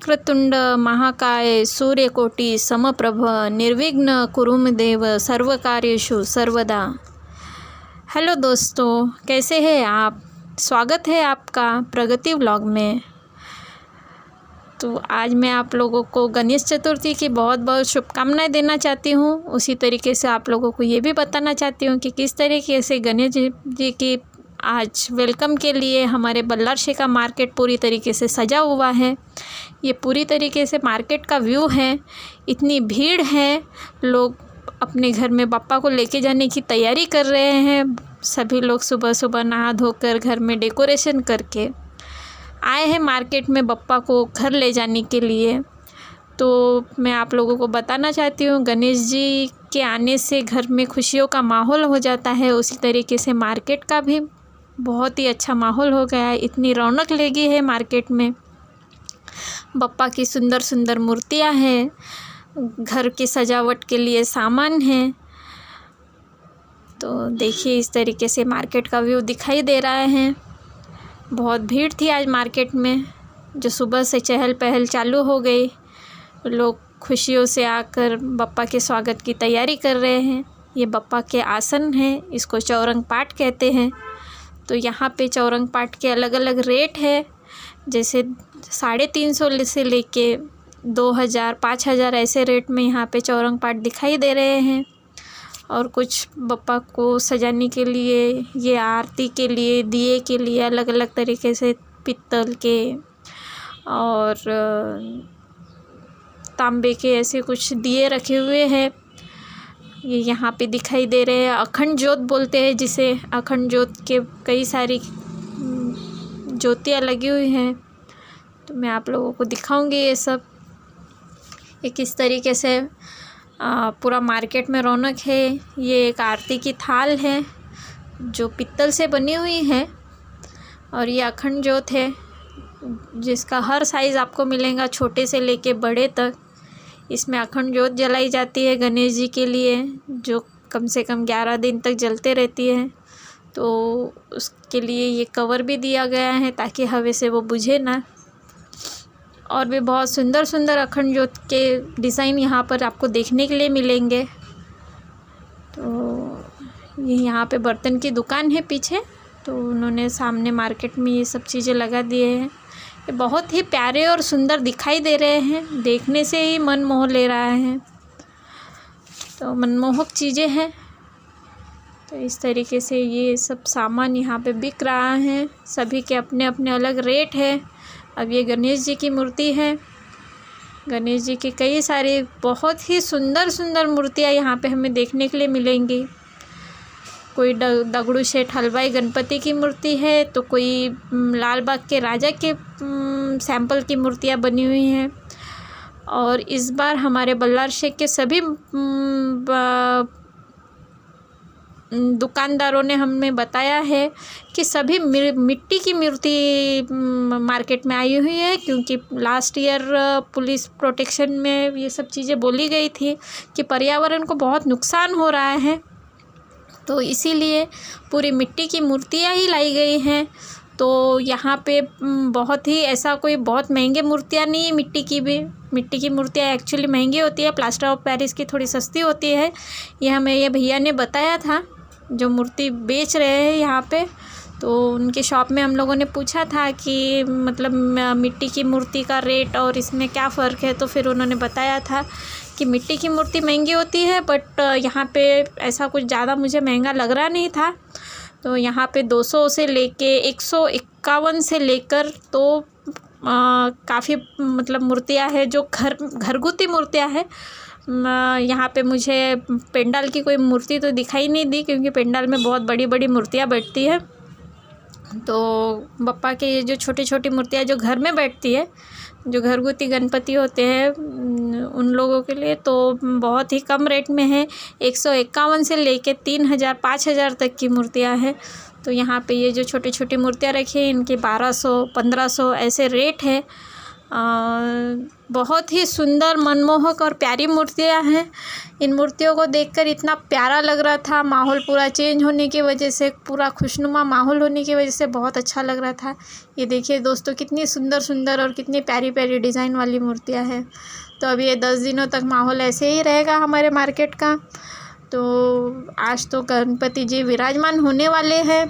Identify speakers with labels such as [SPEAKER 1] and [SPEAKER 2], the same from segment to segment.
[SPEAKER 1] वक्रतुंड महाकाय सूर्यकोटि समप्रभ निर्विघ्न कुरु मे देव सर्वकार्येषु सर्वदा। हेलो दोस्तों, कैसे हैं आप। स्वागत है आपका प्रगति व्लॉग में। तो आज मैं आप लोगों को गणेश चतुर्थी की बहुत बहुत शुभकामनाएं देना चाहती हूँ। उसी तरीके से आप लोगों को ये भी बताना चाहती हूँ कि किस तरीके से गणेश जी की आज वेलकम के लिए हमारे बल्लारशे का मार्केट पूरी तरीके से सजा हुआ है। ये पूरी तरीके से मार्केट का व्यू है। इतनी भीड़ है, लोग अपने घर में बप्पा को लेके जाने की तैयारी कर रहे हैं। सभी लोग सुबह सुबह नहा धोकर घर में डेकोरेशन करके आए हैं मार्केट में बप्पा को घर ले जाने के लिए। तो मैं आप लोगों को बताना चाहती हूँ, गणेश जी के आने से घर में खुशियों का माहौल हो जाता है। उसी तरीके से मार्केट का भी बहुत ही अच्छा माहौल हो गया है। इतनी रौनक लगी है मार्केट में। बप्पा की सुंदर सुंदर मूर्तियां हैं, घर की सजावट के लिए सामान हैं। तो देखिए, इस तरीके से मार्केट का व्यू दिखाई दे रहा है। बहुत भीड़ थी आज मार्केट में, जो सुबह से चहल पहल चालू हो गई। लोग खुशियों से आकर बप्पा के स्वागत की तैयारी कर रहे हैं। ये बप्पा के आसन हैं, इसको चौरंग पाट कहते हैं। तो यहाँ पे चौरंग पाट के अलग अलग रेट है, जैसे 350 से लेके 2000 5000 ऐसे रेट में यहाँ पे चौरंग पाट दिखाई दे रहे हैं। और कुछ बप्पा को सजाने के लिए, ये आरती के लिए, दिए के लिए अलग अलग तरीके से पित्तल के और तांबे के ऐसे कुछ दिए रखे हुए हैं। ये यहाँ पे दिखाई दे रहे हैं। अखंड ज्योत बोलते हैं जिसे। अखंड ज्योत के कई सारी ज्योतियाँ लगी हुई हैं। तो मैं आप लोगों को दिखाऊंगी ये सब। ये किस तरीके से पूरा मार्केट में रौनक है। ये एक आरती की थाल है जो पित्तल से बनी हुई है। और ये अखंड ज्योत है जिसका हर साइज़ आपको मिलेगा, छोटे से लेके बड़े तक। इसमें अखंड ज्योत जलाई जाती है गणेश जी के लिए, जो कम से कम 11 दिन तक जलते रहती है। तो उसके लिए ये कवर भी दिया गया है ताकि हवा से वो बुझे ना। और भी बहुत सुंदर सुंदर अखंड ज्योत के डिज़ाइन यहाँ पर आपको देखने के लिए मिलेंगे। तो ये यहाँ पे बर्तन की दुकान है पीछे, तो उन्होंने सामने मार्केट में ये सब चीज़ें लगा दिए हैं। ये बहुत ही प्यारे और सुंदर दिखाई दे रहे हैं, देखने से ही मन मोह ले रहा है। तो मनमोहक चीज़ें हैं। तो इस तरीके से ये सब सामान यहाँ पे बिक रहा है। सभी के अपने अपने अलग रेट है। अब ये गणेश जी की मूर्ति है। गणेश जी की कई सारी बहुत ही सुंदर सुंदर मूर्तियाँ यहाँ पे हमें देखने के लिए मिलेंगी। कोई दगड़ू शेठ हलवाई गणपति की मूर्ति है, तो कोई लाल बाग के राजा के सैंपल की मूर्तियाँ बनी हुई हैं। और इस बार हमारे बल्लारशे के सभी दुकानदारों ने हमें बताया है कि सभी मिट्टी की मूर्ति मार्केट में आई हुई है, क्योंकि लास्ट ईयर पुलिस प्रोटेक्शन में ये सब चीज़ें बोली गई थी कि पर्यावरण को बहुत नुकसान हो रहा है। तो इसीलिए पूरी मिट्टी की मूर्तियाँ ही लाई गई हैं। तो यहाँ पे बहुत ही ऐसा कोई बहुत महंगे मूर्तियाँ नहीं है। मिट्टी की मूर्तियाँ एक्चुअली महंगी होती है, प्लास्टर ऑफ पेरिस की थोड़ी सस्ती होती है। ये हमें ये भैया ने बताया था जो मूर्ति बेच रहे हैं यहाँ पे। तो उनके शॉप में हम लोगों ने पूछा था कि मतलब मिट्टी की मूर्ति का रेट और इसमें क्या फ़र्क है। तो फिर उन्होंने बताया था कि मिट्टी की मूर्ति महंगी होती है, बट यहाँ पे ऐसा कुछ ज़्यादा मुझे महंगा लग रहा नहीं था। तो यहाँ पे 200 से लेके 151 से लेकर तो काफ़ी मतलब मूर्तियाँ हैं जो घरगुती मूर्तियाँ हैं। यहाँ पे मुझे पेंडाल की कोई मूर्ति तो दिखाई नहीं दी, क्योंकि पेंडाल में बहुत बड़ी बड़ी मूर्तियाँ बैठती है। तो बप्पा के ये जो छोटी छोटी मूर्तियाँ जो घर में बैठती है, जो घरगुती गणपति होते हैं, उन लोगों के लिए तो बहुत ही कम रेट में है। 151 से लेके 3000 5000 तक की मूर्तियाँ हैं। तो यहाँ पे ये जो छोटी छोटी मूर्तियाँ रखी हैं, इनके 1200 1500 ऐसे रेट है। बहुत ही सुंदर, मनमोहक और प्यारी मूर्तियाँ हैं। इन मूर्तियों को देखकर इतना प्यारा लग रहा था, माहौल पूरा चेंज होने की वजह से, पूरा खुशनुमा माहौल होने की वजह से बहुत अच्छा लग रहा था। ये देखिए दोस्तों, कितनी सुंदर सुंदर और कितनी प्यारी प्यारी डिज़ाइन वाली मूर्तियाँ हैं। तो अब ये 10 दिनों तक माहौल ऐसे ही रहेगा हमारे मार्केट का। तो आज तो गणपति जी विराजमान होने वाले हैं।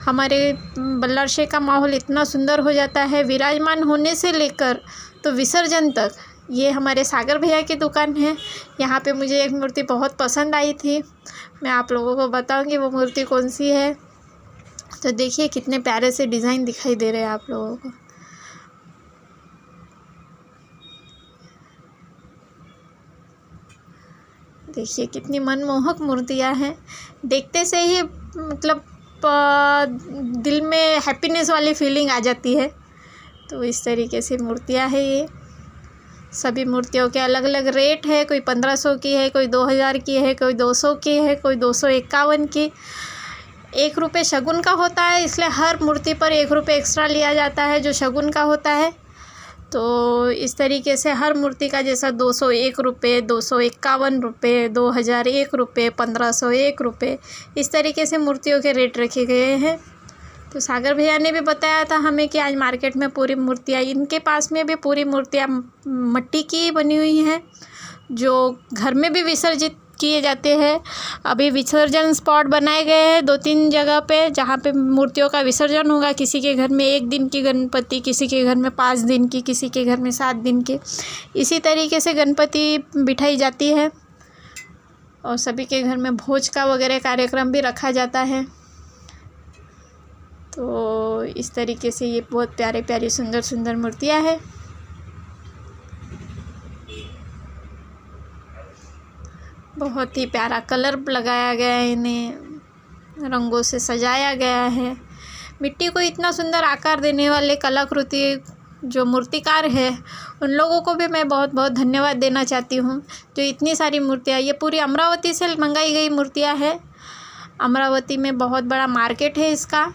[SPEAKER 1] हमारे बल्लारशे का माहौल इतना सुंदर हो जाता है, विराजमान होने से लेकर तो विसर्जन तक। ये हमारे सागर भैया की दुकान है। यहाँ पे मुझे एक मूर्ति बहुत पसंद आई थी, मैं आप लोगों को बताऊंगी वो मूर्ति कौन सी है। तो देखिए कितने प्यारे से डिज़ाइन दिखाई दे रहे हैं आप लोगों को। देखिए कितनी मनमोहक मूर्तियाँ हैं, देखते से ही मतलब दिल में हैप्पीनेस वाली फीलिंग आ जाती है। तो इस तरीके से मूर्तियाँ हैं ये। सभी मूर्तियों के अलग अलग रेट है, कोई 1500 की है, कोई 2000 की है, कोई 200 की है, कोई 251 की। 1 रुपये शगुन का होता है, इसलिए हर मूर्ति पर 1 रुपये एक्स्ट्रा लिया जाता है जो शगुन का होता है। तो इस तरीके से हर मूर्ति का जैसा 201 रुपये, 251 रुपये, 2001 रुपये, 1501 रुपये, इस तरीके से मूर्तियों के रेट रखे गए हैं। तो सागर भैया ने भी बताया था हमें कि आज मार्केट में पूरी मूर्तियाँ, इनके पास में भी पूरी मूर्तियाँ मिट्टी की बनी हुई हैं जो घर में भी विसर्जित किए जाते हैं। अभी विसर्जन स्पॉट बनाए गए हैं 2-3 जगह पे, जहाँ पे मूर्तियों का विसर्जन होगा। किसी के घर में 1 दिन की गणपति, किसी के घर में 5 दिन की, किसी के घर में 7 दिन की, इसी तरीके से गणपति बिठाई जाती है। और सभी के घर में भोज का वगैरह कार्यक्रम भी रखा जाता है। तो इस तरीके से ये बहुत प्यारे प्यारी सुंदर सुंदर मूर्तियाँ हैं। बहुत ही प्यारा कलर लगाया गया है, इन्हें रंगों से सजाया गया है। मिट्टी को इतना सुंदर आकार देने वाले कलाकृति जो मूर्तिकार है, उन लोगों को भी मैं बहुत बहुत धन्यवाद देना चाहती हूँ जो इतनी सारी मूर्तियाँ, ये पूरी अमरावती से मंगाई गई मूर्तियाँ हैं। अमरावती में बहुत बड़ा मार्केट है इसका,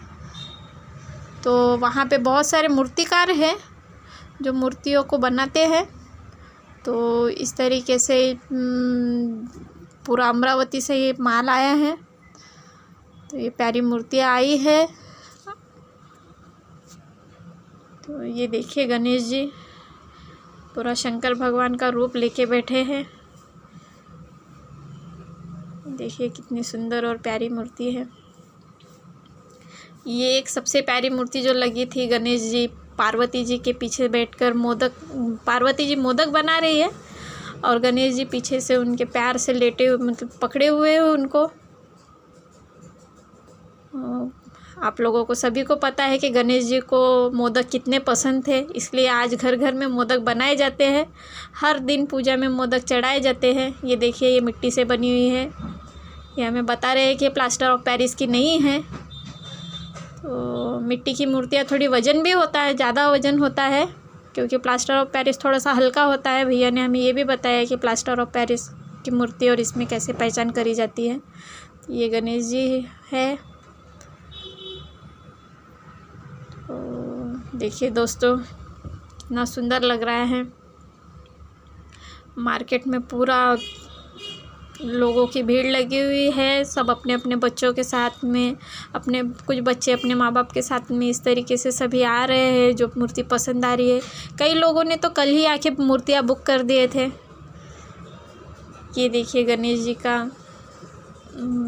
[SPEAKER 1] तो वहाँ पे बहुत सारे मूर्तिकार हैं जो मूर्तियों को बनाते हैं। तो इस तरीके से पूरा अमरावती से ये माल आया है। तो ये प्यारी मूर्तियाँ आई है। तो ये देखिए गणेश जी पूरा शंकर भगवान का रूप लेके बैठे हैं। देखिए कितनी सुंदर और प्यारी मूर्ति है। ये एक सबसे प्यारी मूर्ति जो लगी थी, गणेश जी पार्वती जी के पीछे बैठकर मोदक, पार्वती जी मोदक बना रही है और गणेश जी पीछे से उनके पैर से लेटे हुए, मतलब पकड़े हुए हैं उनको। आप लोगों को सभी को पता है कि गणेश जी को मोदक कितने पसंद थे, इसलिए आज घर घर में मोदक बनाए जाते हैं। हर दिन पूजा में मोदक चढ़ाए जाते हैं। ये देखिए ये मिट्टी से बनी हुई है। ये हमें बता रहे हैं कि प्लास्टर ऑफ पेरिस की नहीं है। तो मिट्टी की मूर्तियाँ थोड़ी वज़न भी होता है, ज़्यादा वज़न होता है, क्योंकि प्लास्टर ऑफ पेरिस थोड़ा सा हल्का होता है। भैया ने हमें ये भी बताया कि प्लास्टर ऑफ पेरिस की मूर्ति और इसमें कैसे पहचान करी जाती है। ये गणेश जी है। तो देखिए दोस्तों कितना सुंदर लग रहा है। मार्केट में पूरा लोगों की भीड़ लगी हुई है। सब अपने अपने बच्चों के साथ में, अपने कुछ बच्चे अपने माँ बाप के साथ में इस तरीके से सभी आ रहे हैं जो मूर्ति पसंद आ रही है। कई लोगों ने तो कल ही आके मूर्तियाँ बुक कर दिए थे। ये देखिए गणेश जी का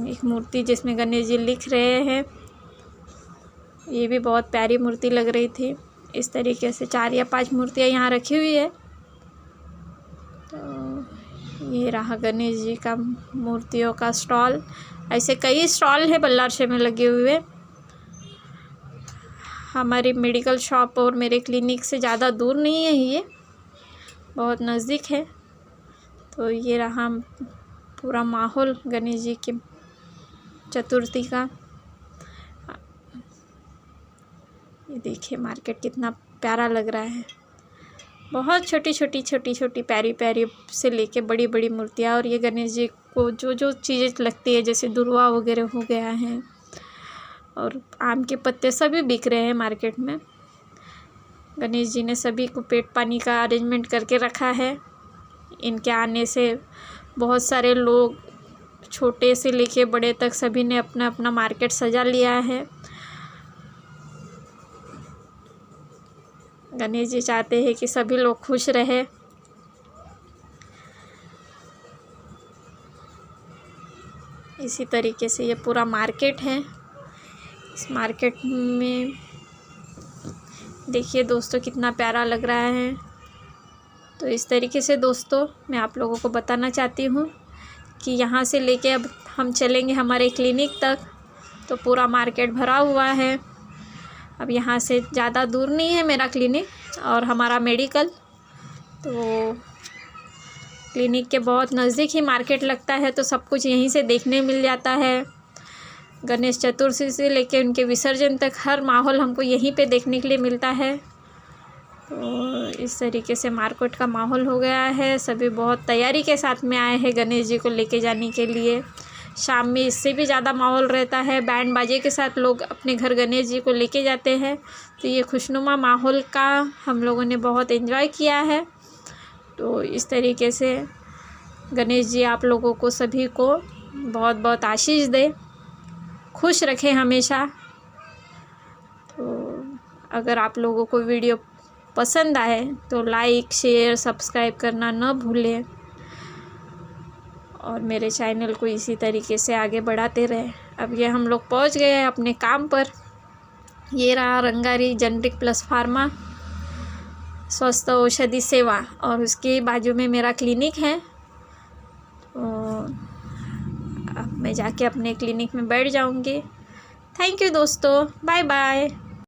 [SPEAKER 1] एक मूर्ति जिसमें गणेश जी लिख रहे हैं। ये भी बहुत प्यारी मूर्ति लग रही थी। इस तरीके से 4 या 5 मूर्तियाँ यहाँ रखी हुई है। तो ये रहा गणेश जी का मूर्तियों का स्टॉल। ऐसे कई स्टॉल है बल्लारशे में लगे हुए। हमारी मेडिकल शॉप और मेरे क्लिनिक से ज़्यादा दूर नहीं है, ये बहुत नज़दीक है। तो ये रहा पूरा माहौल गणेश जी की चतुर्थी का। ये देखिए मार्केट कितना प्यारा लग रहा है। बहुत छोटी छोटी प्यारी प्यारी से लेके बड़ी बड़ी मूर्तियाँ। और ये गणेश जी को जो जो चीज़ें लगती है, जैसे दुर्वा वगैरह हो गया है और आम के पत्ते सभी बिक रहे हैं मार्केट में। गणेश जी ने सभी को पेट पानी का अरेंजमेंट करके रखा है। इनके आने से बहुत सारे लोग, छोटे से लेके बड़े तक, सभी ने अपना अपना मार्केट सजा लिया है। गणेश जी चाहते हैं कि सभी लोग खुश रहे। इसी तरीके से ये पूरा मार्केट है। इस मार्केट में देखिए दोस्तों कितना प्यारा लग रहा है। तो इस तरीके से दोस्तों मैं आप लोगों को बताना चाहती हूँ कि यहाँ से लेके अब हम चलेंगे हमारे क्लिनिक तक। तो पूरा मार्केट भरा हुआ है। अब यहाँ से ज़्यादा दूर नहीं है मेरा क्लिनिक और हमारा मेडिकल। तो क्लिनिक के बहुत नज़दीक ही मार्केट लगता है, तो सब कुछ यहीं से देखने मिल जाता है। गणेश चतुर्थी से लेके उनके विसर्जन तक हर माहौल हमको यहीं पे देखने के लिए मिलता है। तो इस तरीके से मार्केट का माहौल हो गया है। सभी बहुत तैयारी के साथ में आए हैं गणेश जी को लेके जाने के लिए। शाम में इससे भी ज़्यादा माहौल रहता है, बैंड बाजे के साथ लोग अपने घर गणेश जी को लेके जाते हैं। तो ये खुशनुमा माहौल का हम लोगों ने बहुत एंजॉय किया है। तो इस तरीके से गणेश जी आप लोगों को सभी को बहुत बहुत आशीष दे, खुश रखें हमेशा। तो अगर आप लोगों को वीडियो पसंद आए तो लाइक, शेयर, सब्सक्राइब करना न भूलें और मेरे चैनल को इसी तरीके से आगे बढ़ाते रहें। अब ये हम लोग पहुंच गए हैं अपने काम पर। ये रहा रंगारी जेनेरिक प्लस फार्मा स्वस्थ औषधि सेवा और उसके बाजू में मेरा क्लिनिक है। तो अब मैं जाके अपने क्लिनिक में बैठ जाऊंगी। थैंक यू दोस्तों, बाय बाय।